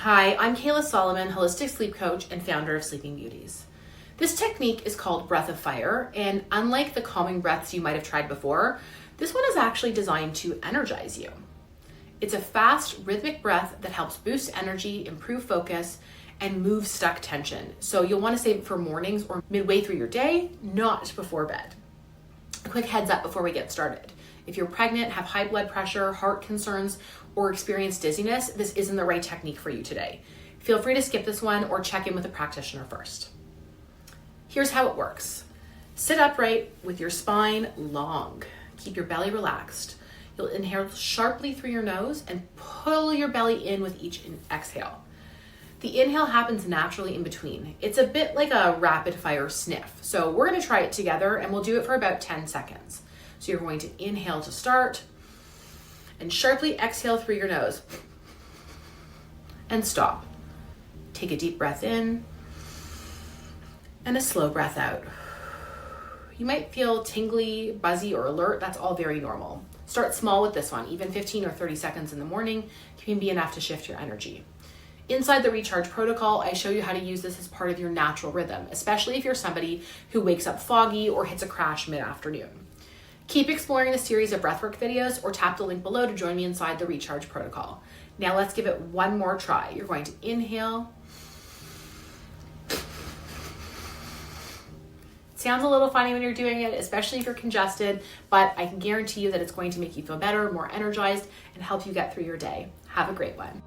Hi, I'm Cayla Solomon, holistic sleep coach and founder of Sleeping Beauties. This technique is called Breath of Fire, and unlike the calming breaths you might have tried before, this one is actually designed to energize you. It's a fast, rhythmic breath that helps boost energy, improve focus, and move stuck tension. So you'll want to save it for mornings or midway through your day, not before bed. A quick heads up before we get started. If you're pregnant, have high blood pressure, heart concerns, or experience dizziness, this isn't the right technique for you today. Feel free to skip this one or check in with a practitioner first. Here's how it works. Sit upright with your spine long. Keep your belly relaxed. You'll inhale sharply through your nose and pull your belly in with each exhale. The inhale happens naturally in between. It's a bit like a rapid fire sniff. So we're gonna try it together and we'll do it for about 10 seconds. So you're going to inhale to start and sharply exhale through your nose and stop. Take a deep breath in and a slow breath out. You might feel tingly, buzzy, or alert. That's all very normal. Start small with this one. Even 15 or 30 seconds in the morning can be enough to shift your energy. Inside the recharge protocol, I show you how to use this as part of your natural rhythm, especially if you're somebody who wakes up foggy or hits a crash mid-afternoon. Keep exploring the series of breathwork videos or tap the link below to join me inside the recharge protocol. Now let's give it one more try. You're going to inhale. It sounds a little funny when you're doing it, especially if you're congested, but I can guarantee you that it's going to make you feel better, more energized, and help you get through your day. Have a great one.